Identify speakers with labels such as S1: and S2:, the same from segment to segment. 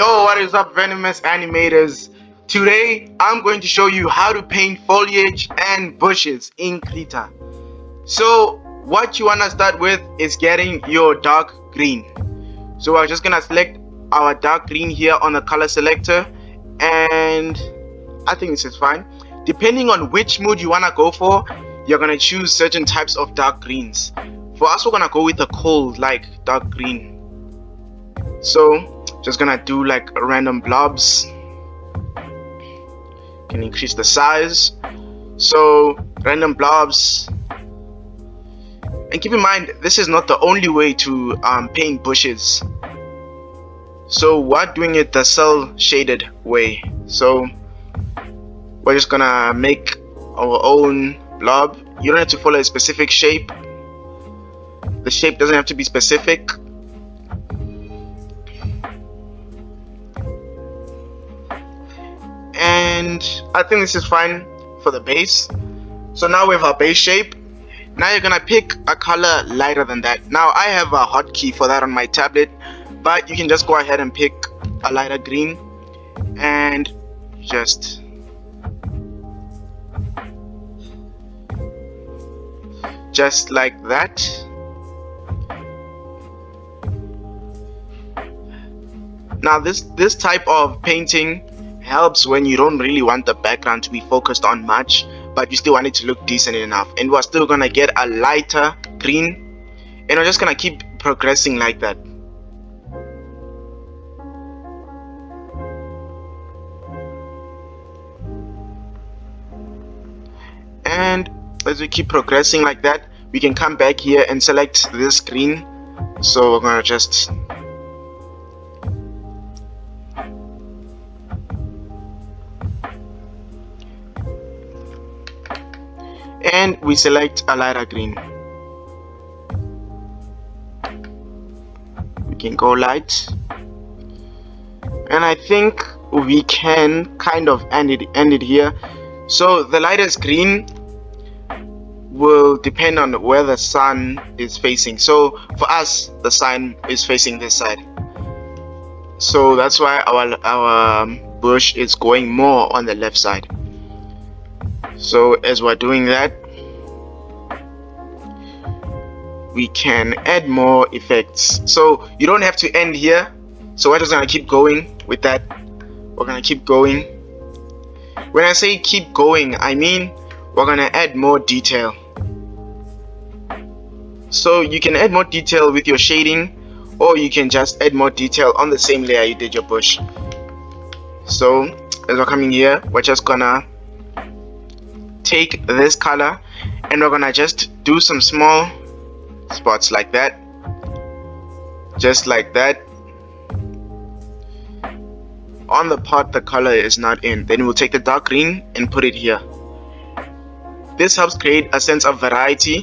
S1: Yo, what is up, venomous animators? Today I'm going to show you how to paint foliage and bushes in Krita. So what you want to start with is getting your dark green. So we're just gonna select our dark green here on the color selector, and I think this is fine. Depending on which mood you want to go for, you're gonna choose certain types of dark greens. For us, we're gonna go with a cold like dark green. So just gonna do like random blobs. Can increase the size. So random blobs. And keep in mind, this is not the only way to paint bushes. So we're doing it the cell shaded way. So we're just gonna make our own blob. You don't have to follow a specific shape. The shape doesn't have to be specific. And I think this is fine for the base. So now we have our base shape. Now you're gonna pick a color lighter than that. Now I have a hotkey for that on my tablet, but you can just go ahead and pick a lighter green and just like that. Now this type of painting helps when you don't really want the background to be focused on much, but you still want it to look decent enough, and we're still gonna get a lighter green, and we're just gonna keep progressing like that. And as we keep progressing like that, we can come back here and select this green. So we're gonna just and we select a lighter green. We can go light, and I think we can kind of end it here. So the lightest green will depend on where the sun is facing. So for us, the sun is facing this side, so that's why our bush is going more on the left side. So as we're doing that, we can add more effects. So you don't have to end here. So we're just gonna keep going with that. We're gonna keep going. When I say keep going, I mean we're gonna add more detail. So you can add more detail with your shading, or you can just add more detail on the same layer you did your bush. So as we're coming here, we're just gonna take this color and we're gonna just do some small spots like that, just like that, on the part the color is not in. Then we'll take the dark green and put it here. This helps create a sense of variety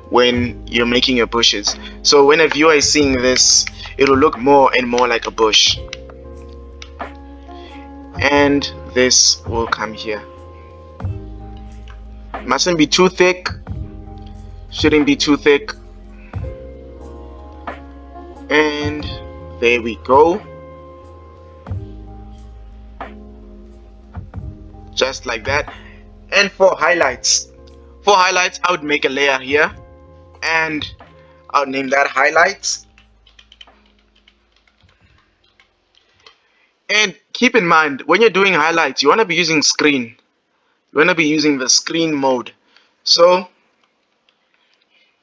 S1: when you're making your bushes. So when a viewer is seeing this, it will look more and more like a bush. And this will come here. Mustn't be too thick, shouldn't be too thick. And there we go, just like that. And for highlights, I would make a layer here, and I'll name that highlights. And keep in mind, when you're doing highlights, you want to be using screen. You want to be using the screen mode. So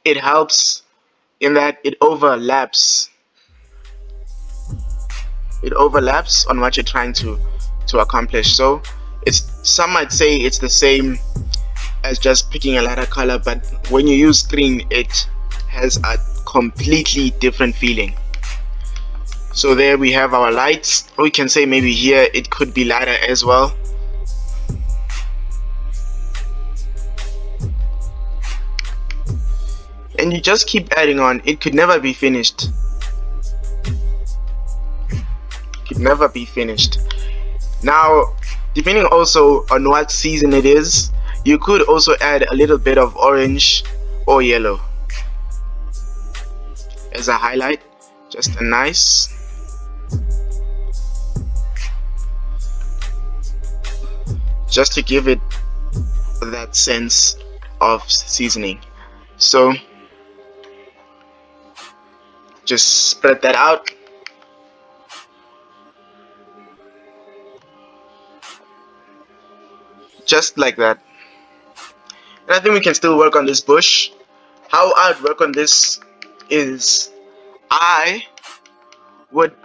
S1: it helps in that it overlaps on what you're trying to accomplish. So some might say it's the same as just picking a lighter color, but when you use screen, it has a completely different feeling. So there we have our lights. We can say maybe here it could be lighter as well. And you just keep adding on. It could never be finished. Now, depending also on what season it is, you could also add a little bit of orange or yellow as a highlight. Just a nice just to give it that sense of seasoning. So just spread that out. Just like that. And I think we can still work on this bush. How I'd work on this is I would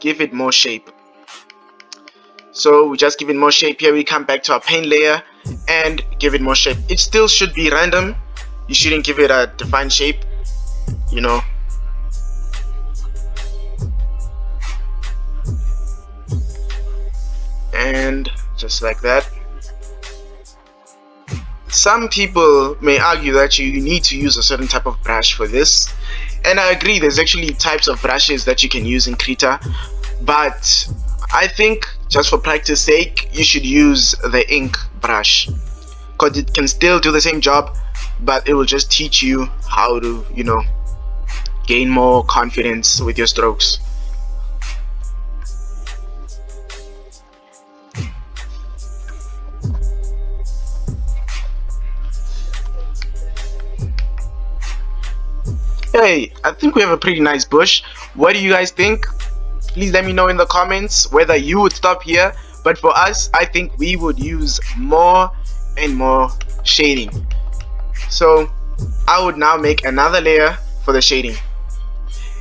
S1: give it more shape. So we just give it more shape. Here we come back to our paint layer and give it more shape. It still should be random. You shouldn't give it a defined shape, you know. And just like that. Some people may argue that you need to use a certain type of brush for this, and I agree, there's actually types of brushes that you can use in Krita, but I think just for practice sake you should use the ink brush, because it can still do the same job, but it will just teach you how to, you know, gain more confidence with your strokes. Hey, I think we have a pretty nice bush. What do you guys think? Please let me know in the comments whether you would stop here, but for us, I think we would use more and more shading. So I would now make another layer for the shading,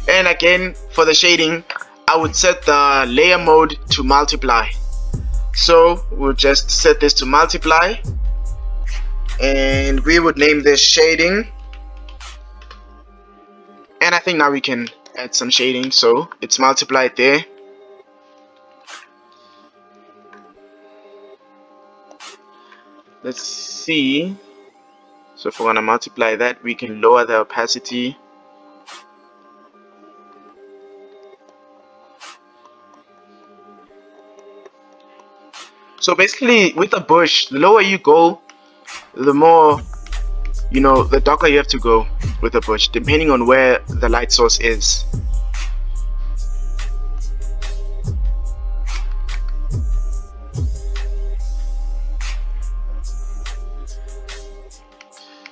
S1: and again for the shading I would set the layer mode to multiply. So we'll just set this to multiply, and we would name this shading. And I think now we can add some shading, so it's multiplied there. Let's see. So if we're gonna multiply that, we can lower the opacity. So basically with a bush, the lower you go, the more, you know, the darker you have to go with a bush, depending on where the light source is.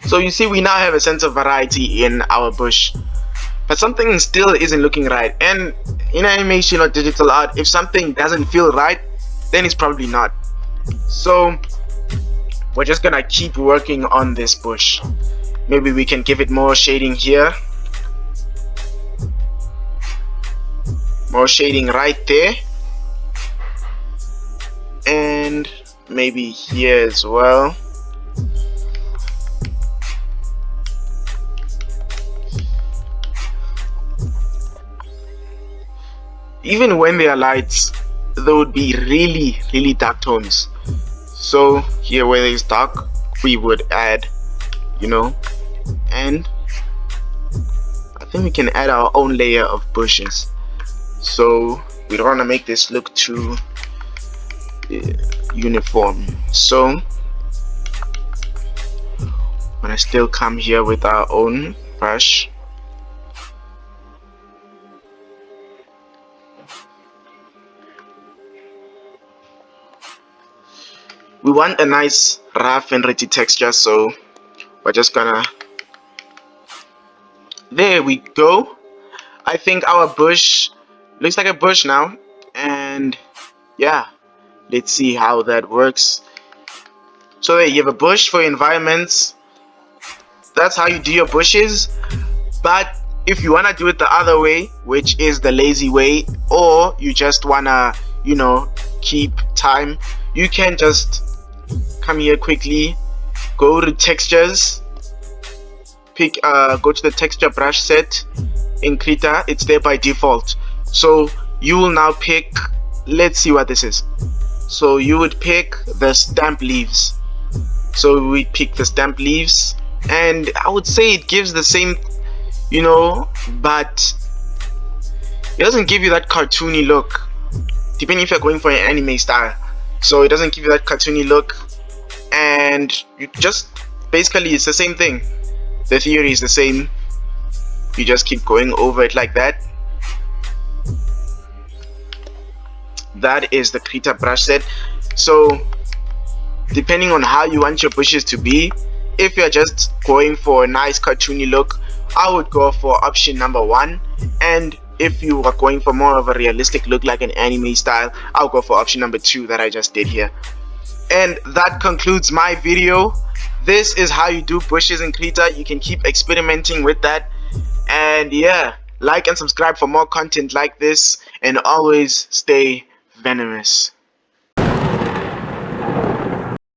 S1: So you see, we now have a sense of variety in our bush, but something still isn't looking right. And in animation or digital art, if something doesn't feel right, then it's probably not. So we're just gonna keep working on this bush. Maybe we can give it more shading here, more shading right there, and maybe here as well. Even when there are lights, there would be really dark tones. So here where there is dark, we would add, you know, and I think we can add our own layer of bushes. So we don't want to make this look too uniform. So I'm gonna still come here with our own brush. We want a nice rough and ready texture, so we're just gonna, there we go. I think our bush looks like a bush now, and yeah, let's see how that works. So there you have a bush for environments. That's how you do your bushes. But if you wanna do it the other way, which is the lazy way, or you just wanna, you know, keep time, you can just come here quickly, go to textures, pick go to the texture brush set in Krita. It's there by default. So you will now pick, let's see what this is. So you would pick the stamp leaves. So we pick the stamp leaves, and I would say it gives the same, you know, but it doesn't give you that cartoony look, depending if you're going for an anime style. So it doesn't give you that cartoony look, and you just, basically it's the same thing. The theory is the same. You just keep going over it like that. That is the Krita brush set. So depending on how you want your bushes to be. If you're just going for a nice cartoony look, I would go for option number 1, and if you are going for more of a realistic look like an anime style, I'll go for option number 2 that I just did here. And that concludes my video. This is how you do bushes in Krita. You can keep experimenting with that. And yeah, like and subscribe for more content like this, and always stay venomous.